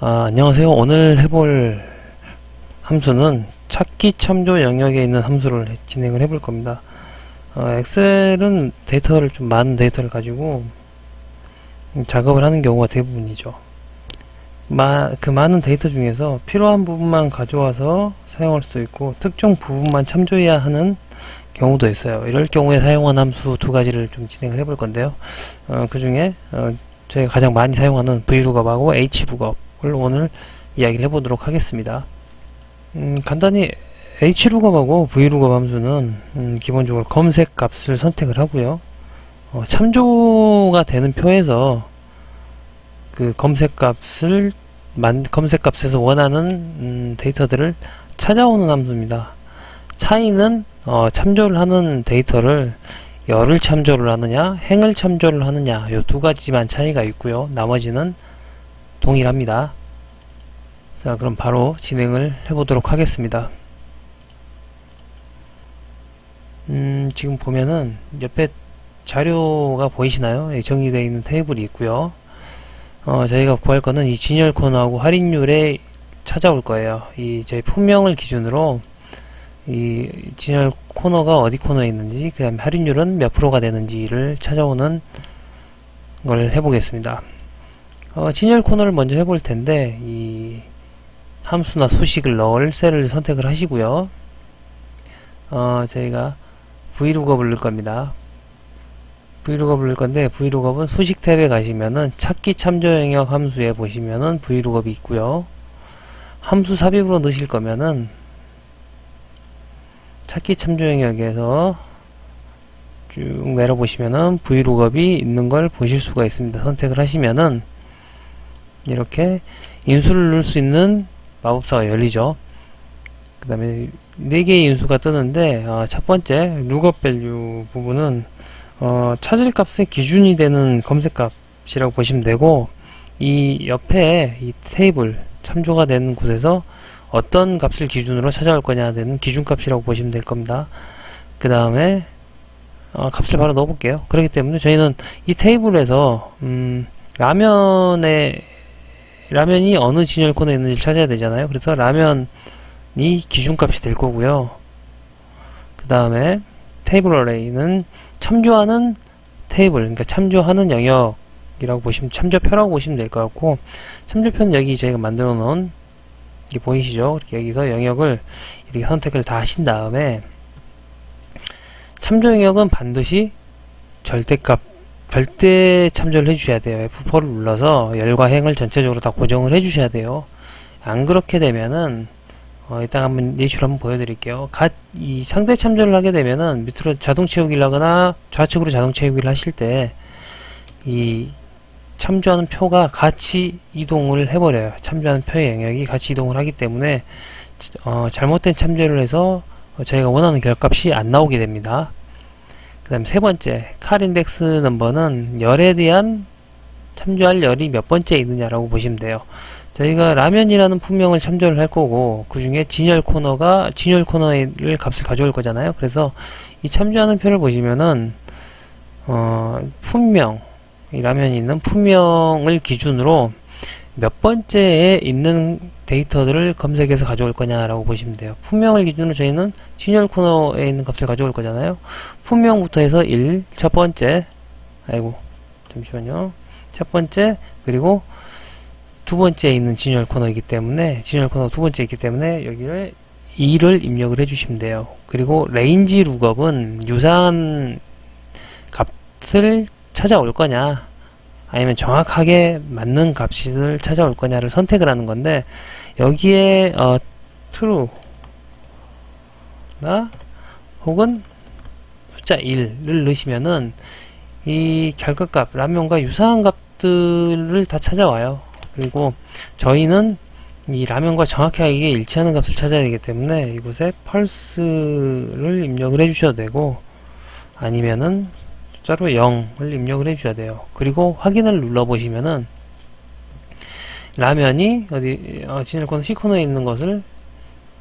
안녕하세요. 오늘 해볼 함수는 찾기 참조 영역에 있는 함수를 진행을 해볼 겁니다. 엑셀은 좀 많은 데이터를 가지고 작업을 하는 경우가 대부분이죠. 그 많은 데이터 중에서 필요한 부분만 가져와서 사용할 수도 있고 특정 부분만 참조해야 하는 경우도 있어요. 이럴 경우에 사용하는 함수 두 가지를 좀 진행을 해볼 건데요. 그 중에 저희가 가장 많이 사용하는 VLOOKUP하고 HLOOKUP을 오늘 이야기를 해보도록 하겠습니다. 간단히 HLOOKUP하고 VLOOKUP 함수는 기본적으로 검색 값을 선택을 하고요. 참조가 되는 표에서 그 검색값에서 원하는 데이터들을 찾아오는 함수입니다. 차이는 참조를 하는 데이터를 열을 참조를 하느냐 행을 참조를 하느냐 요 두 가지만 차이가 있고요. 나머지는 동일합니다. 자, 그럼 바로 진행을 해보도록 하겠습니다. 지금 보면은 옆에 자료가 보이시나요? 정의되어 있는 테이블이 있고요. 저희가 구할 거는 이 진열 코너하고 할인율에 찾아올 거예요. 이 저희 품명을 기준으로 이 진열 코너가 어디 코너에 있는지, 그 다음에 할인율은 몇 프로가 되는지를 찾아오는 걸 해보겠습니다. 진열 코너를 먼저 해볼 텐데, 이 함수나 수식을 넣을 셀을 선택을 하시고요. 저희가 VLOOKUP을 넣을 겁니다. VLOOKUP을 넣을 건데, VLOOKUP은 수식 탭에 가시면은 찾기 참조 영역 함수에 보시면은 VLOOKUP이 있고요. 함수 삽입으로 넣으실 거면은 찾기 참조 영역에서 쭉 내려보시면은 VLOOKUP이 있는 걸 보실 수가 있습니다. 선택을 하시면은 이렇게 인수를 넣을 수 있는 마법사가 열리죠. 그 다음에 4개의 인수가 뜨는데, 첫 번째 lookup value 부분은 찾을 값의 기준이 되는 검색 값이라고 보시면 되고, 이 옆에 이 테이블 참조가 되는 곳에서 어떤 값을 기준으로 찾아올 거냐 되는 기준값이라고 보시면 될 겁니다. 그 다음에 값을 바로 넣어 볼게요. 그렇기 때문에 저희는 이 테이블에서 라면이 어느 진열 코너에 있는지 찾아야 되잖아요. 그래서 라면이 기준값이 될 거고요. 그 다음에 테이블 어레이는 참조하는 테이블, 그러니까 참조하는 영역이라고 보시면, 참조표라고 보시면 될 것 같고, 참조표는 여기 저희가 만들어 놓은 이게 보이시죠? 이렇게 여기서 영역을 이렇게 선택을 다 하신 다음에, 참조 영역은 반드시 절대 참조를 해주셔야 돼요. F4를 눌러서 열과 행을 전체적으로 다 고정을 해주셔야 돼요. 안 그렇게 되면은, 이따가 한번 예시로 한번 보여드릴게요. 이 상대 참조를 하게 되면은 밑으로 자동 채우기를 하거나 좌측으로 자동 채우기를 하실 때, 이 참조하는 표가 같이 이동을 해버려요. 참조하는 표의 영역이 같이 이동을 하기 때문에 잘못된 참조를 해서 저희가 원하는 결값이 안 나오게 됩니다. 그 다음에 세 번째, car index number는 열에 대한 참조할 열이 몇 번째 있느냐라고 보시면 돼요. 저희가 라면이라는 품명을 참조를 할 거고, 그 중에 진열 코너의 값을 가져올 거잖아요. 그래서 이 참조하는 표를 보시면은 품명, 이 라면이 있는 품명을 기준으로 몇 번째에 있는 데이터들을 검색해서 가져올 거냐라고 보시면 돼요. 품명을 기준으로 저희는 진열 코너에 있는 값을 가져올 거잖아요. 품명부터 해서 1, 첫 번째, 첫 번째, 그리고 두 번째에 있는 진열 코너이기 때문에, 진열 코너 두 번째에 있기 때문에 여기를 2를 입력을 해주시면 돼요. 그리고 레인지 룩업은 유사한 값을 찾아올 거냐, 아니면 정확하게 맞는 값을 찾아올 거냐를 선택을 하는 건데, 여기에 true나 혹은 숫자 1을 넣으시면은 이 결과값, 라면과 유사한 값들을 다 찾아와요. 그리고 저희는 이 라면과 정확하게 일치하는 값을 찾아야 되기 때문에 이곳에 pulse를 입력을 해주셔도 되고, 아니면은 숫자로 0을 입력을 해주셔야 돼요. 그리고 확인을 눌러보시면은 라면이 진열 코너 C 코너에 있는 것을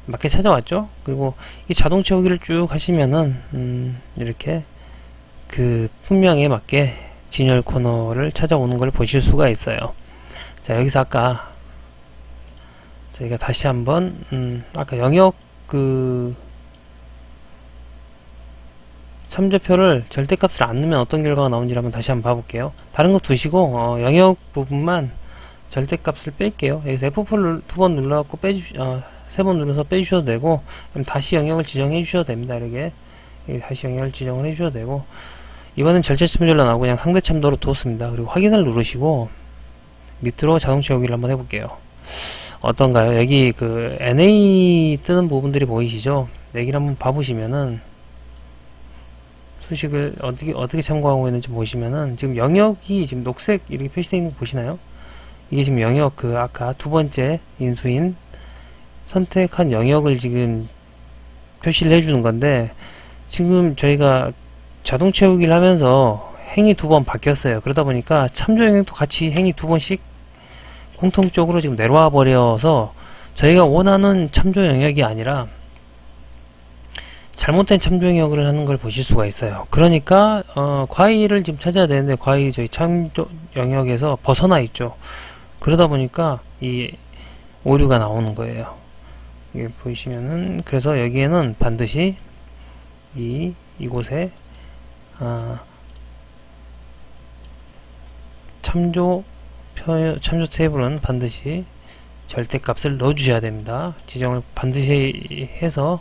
맞게 찾아왔죠. 그리고 이 자동 채우기를 쭉 하시면은 이렇게 그 품명에 맞게 진열 코너를 찾아오는 걸 보실 수가 있어요. 자, 여기서 아까 저희가 다시 한번 아까 영역 참조표를 절대값을 안 넣으면 어떤 결과가 나오는지 한번 다시 한번 봐볼게요. 다른 거 두시고 영역 부분만 절대값을 뺄게요. 여기서 F4를 두 번 눌러갖고 세 번 눌러서 빼주셔도 되고, 그럼 다시 영역을 지정해 주셔도 됩니다. 이렇게 다시 영역을 지정을 해 주셔도 되고, 이번엔 절대 참조를 나오고 그냥 상대 참조로 두었습니다. 그리고 확인을 누르시고 밑으로 자동 채우기를 한번 해볼게요. 어떤가요? 여기 NA 뜨는 부분들이 보이시죠? 여기를 한번 봐보시면은 수식을 어떻게 참고하고 있는지 보시면은 지금 영역이 지금 녹색 이렇게 표시되어 있는 거 보시나요? 이게 지금 영역 아까 두 번째 인수인 선택한 영역을 지금 표시를 해주는 건데, 지금 저희가 자동 채우기를 하면서 행이 두 번 바뀌었어요. 그러다 보니까 참조 영역도 같이 행이 두 번씩 공통적으로 지금 내려와 버려서 저희가 원하는 참조 영역이 아니라 잘못된 참조 영역을 하는 걸 보실 수가 있어요. 그러니까 과일을 지금 찾아야 되는데 과일이 저희 참조 영역에서 벗어나 있죠. 그러다 보니까 이 오류가 나오는 거예요. 이게 보이시면은, 그래서 여기에는 반드시 이곳에 참조 테이블은 반드시 절대값을 넣어주셔야 됩니다. 지정을 반드시 해서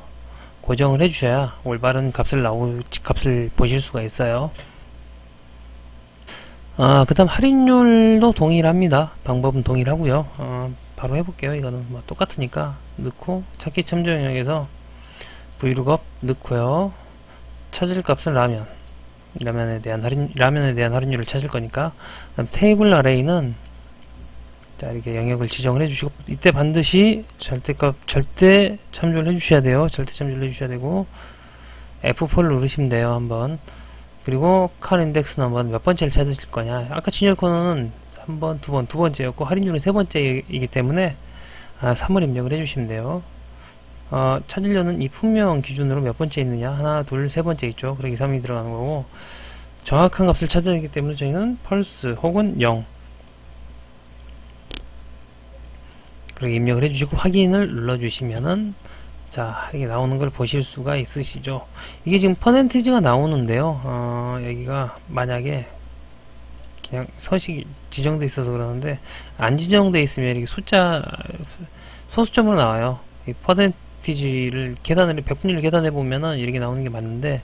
고정을 해주셔야 올바른 값을 보실 수가 있어요. 그 다음 할인율도 동일합니다. 방법은 동일하고요. 바로 해볼게요. 이거는 뭐 똑같으니까 넣고 찾기 참조 영역에서 vlookup 넣고요. 찾을 값은 라면에 대한 할인율을 찾을 거니까. 그다음 테이블 어레이는 자, 이렇게 영역을 지정을 해주시고, 이때 반드시 절대 참조를 해주셔야 돼요. 절대 참조를 해주셔야 되고, F4를 누르시면 돼요. 한번. 그리고 컬 인덱스는 한번 몇 번째를 찾으실 거냐. 아까 진열 코너는 한 번, 두 번째였고, 할인율은 세 번째이기 때문에 3을 입력을 해주시면 돼요. 찾으려는 이 품명 기준으로 몇 번째 있느냐, 하나, 둘, 세 번째 있죠. 그러기 3이 들어가는 거고, 정확한 값을 찾아야 하기 때문에 저희는 펄스 혹은 0 그렇게 입력을 해주시고 확인을 눌러주시면은 자, 이게 나오는 걸 보실 수가 있으시죠. 이게 지금 퍼센티지가 나오는데요. 여기가 만약에 그냥 서식이 지정돼 있어서 그러는데, 안 지정돼 있으면 이렇게 소수점으로 나와요. 이 퍼센티지를 백분율을 계산해 보면은 이렇게 나오는 게 맞는데,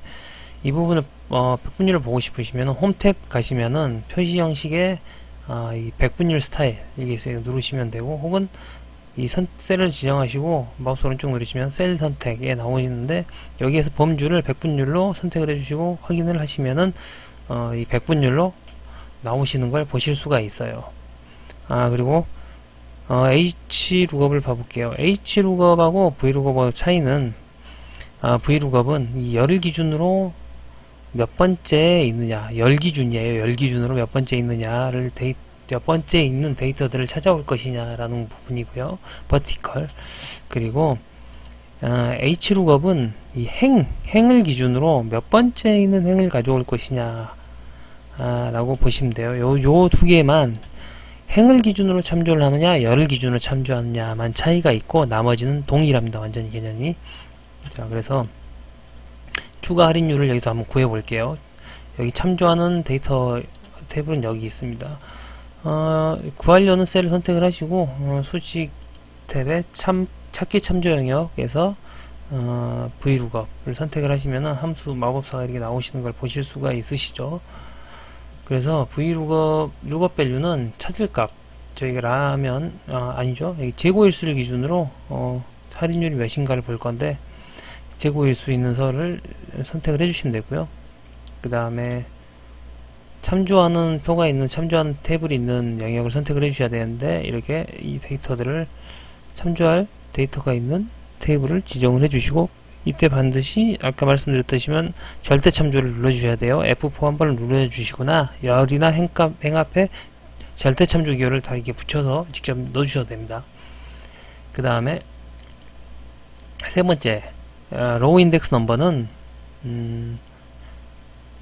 이 부분을 백분율을 보고 싶으시면 홈 탭 가시면은 표시 형식의 이 백분율 스타일 이게 있어요. 누르시면 되고, 혹은 이 셀을 지정하시고 마우스 오른쪽 누르시면 셀 선택에 나오시는데, 여기에서 범주를 백분율로 선택을 해주시고 확인을 하시면은 이 백분율로 나오시는 걸 보실 수가 있어요. 그리고 HLOOKUP을 봐볼게요. HLOOKUP하고 VLOOKUP의 차이는, VLOOKUP은 이 열을 기준으로 몇 번째에 있느냐, 열 기준이에요. 열 기준으로 몇 번째 있느냐를 몇 번째 있는 데이터들을 찾아올 것이냐라는 부분이고요. 버티컬. 그리고 HLOOKUP은 이 행을 기준으로 몇 번째 있는 행을 가져올 것이냐 라고 보시면 돼요. 요 두 개만, 행을 기준으로 참조를 하느냐 열을 기준으로 참조하느냐만 차이가 있고 나머지는 동일합니다. 완전히 개념이. 자, 그래서 추가 할인율을 여기서 한번 구해 볼게요. 여기 참조하는 데이터 탭은 여기 있습니다. 구하려는 셀을 선택을 하시고 수식 탭에 찾기 참조 영역에서 VLOOKUP을 선택을 하시면은 함수 마법사가 이렇게 나오시는 걸 보실 수가 있으시죠. 그래서 VLOOKUP 밸류는 찾을 값, 저희가 라면 아니죠, 여기 재고일수를 기준으로 할인율이 몇인가를 볼 건데, 재고일수 있는 설을 선택을 해주시면 되고요. 그 다음에 참조하는 표가 있는, 참조하는 테이블이 있는 영역을 선택을 해주셔야 되는데, 이렇게 이 데이터들을 참조할 데이터가 있는 테이블을 지정을 해주시고, 이때 반드시 아까 말씀드렸듯이면 절대 참조를 눌러주셔야 돼요. F4 한 번을 눌러주시거나 열이나 행 앞에 절대 참조 기호를 다 이렇게 붙여서 직접 넣어주셔도 됩니다. 그 다음에 세 번째, 로우 인덱스 넘버는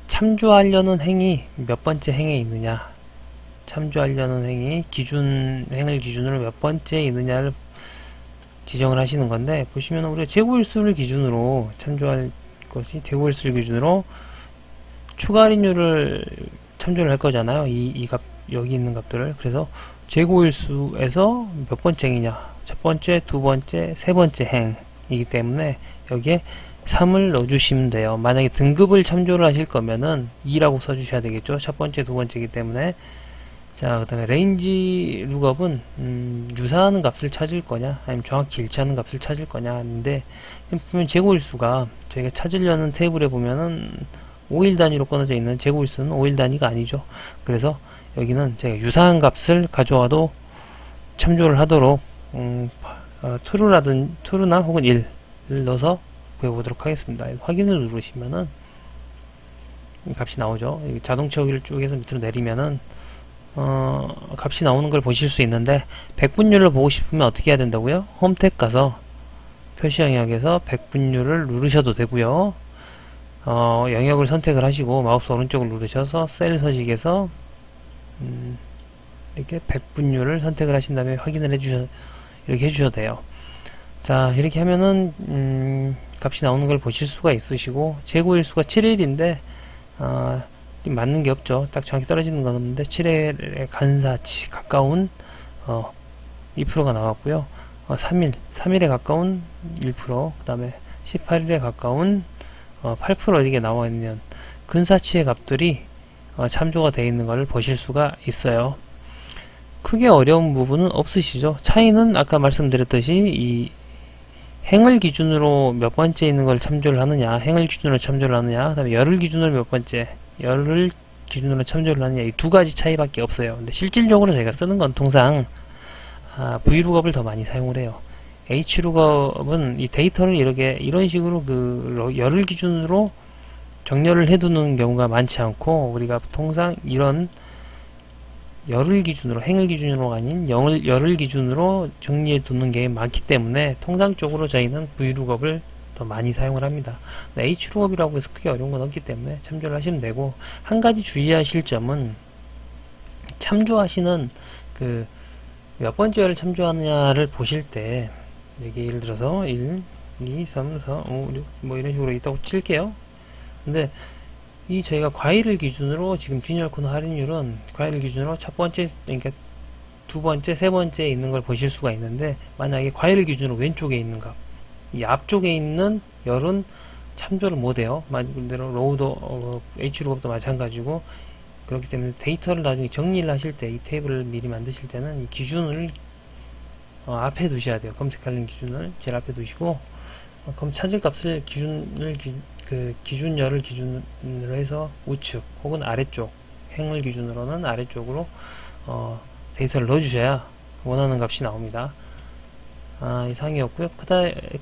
참조하려는 행이 몇 번째 행에 있느냐, 참조하려는 행이 행을 기준으로 몇 번째 있느냐를 지정을 하시는 건데, 보시면 우리가 재고일수를 기준으로 참조할 것이 재고일수를 기준으로 추가 할인율을 참조를 할 거잖아요. 이 값, 여기 있는 값들을. 그래서 재고일수에서 몇 번째 행이냐, 첫 번째, 두 번째, 세 번째 행이기 때문에 여기에 3을 넣어주시면 돼요. 만약에 등급을 참조를 하실 거면은 2라고 써주셔야 되겠죠. 첫 번째, 두 번째이기 때문에. 자, 그 다음에 레인지 룩업은 유사하는 값을 찾을 거냐, 아니면 정확히 일치하는 값을 찾을 거냐 하는데, 지금 보면 재고일수가 저희가 찾으려는 테이블에 보면은 5일 단위로 끊어져 있는 재고일수는 5일 단위가 아니죠. 그래서 여기는 제가 유사한 값을 가져와도 참조를 하도록 true나 혹은 1을 넣어서 구해보도록 하겠습니다. 확인을 누르시면은 이 값이 나오죠. 자동 채우기를 쭉 해서 밑으로 내리면은 값이 나오는 걸 보실 수 있는데, 백분율을 보고 싶으면 어떻게 해야 된다고요? 홈 탭 가서 표시 영역에서 백분율을 누르셔도 되고요. 영역을 선택을 하시고 마우스 오른쪽을 누르셔서 셀 서식에서 이렇게 백분율을 선택을 하신 다음에 확인을 이렇게 해주셔도 돼요. 자, 이렇게 하면은 값이 나오는 걸 보실 수가 있으시고, 재고일수가 7일인데 맞는 게 없죠. 딱 정확히 떨어지는 건 없는데 7일의 간사치 가까운 2%가 나왔고요. 3일에 가까운 1%, 그 다음에 18일에 가까운 8% 이게 나와 있는 근사치의 값들이 참조가 되어 있는 것을 보실 수가 있어요. 크게 어려운 부분은 없으시죠. 차이는 아까 말씀드렸듯이 이 행을 기준으로 몇 번째 있는 걸 참조를 하느냐, 행을 기준으로 참조를 하느냐, 그 다음에 열을 기준으로 몇 번째, 열을 기준으로 참조를 하느냐, 이 두 가지 차이밖에 없어요. 근데 실질적으로 저희가 쓰는 건 통상 vlookup을 더 많이 사용을 해요. hlookup은 이 데이터를 이런 식으로 열을 기준으로 정렬을 해두는 경우가 많지 않고, 우리가 통상 이런 열을 기준으로, 행을 기준으로 아닌 열을 기준으로 정리해 두는 게 많기 때문에 통상적으로 저희는 vlookup을 더 많이 사용을 합니다. hlookup이라고 해서 크게 어려운 건 없기 때문에 참조를 하시면 되고, 한 가지 주의하실 점은 참조하시는 몇 번째 열을 참조하느냐를 보실 때, 여기 예를 들어서 1, 2, 3, 4, 5, 6 뭐 이런 식으로 있다고 칠게요. 근데 이 저희가 과일을 기준으로 지금 균열 코너 할인율은 과일을 기준으로 첫 번째, 그러니까 두 번째, 세 번째에 있는 걸 보실 수가 있는데, 만약에 과일을 기준으로 왼쪽에 있는 값, 이 앞쪽에 있는 열은 참조를 못해요. 말 그대로 로우도 hlookup도 마찬가지고, 그렇기 때문에 데이터를 나중에 정리를 하실 때, 이 테이블을 미리 만드실 때는 이 기준을 앞에 두셔야 돼요. 검색하는 기준을 제일 앞에 두시고, 그럼 찾을 값을 기준열을 기준으로 해서 우측 혹은 아래쪽, 행을 기준으로는 아래쪽으로 데이터를 넣어주셔야 원하는 값이 나옵니다. 이상이었고요.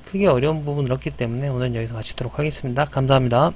크게 어려운 부분은 없기 때문에 오늘 여기서 마치도록 하겠습니다. 감사합니다.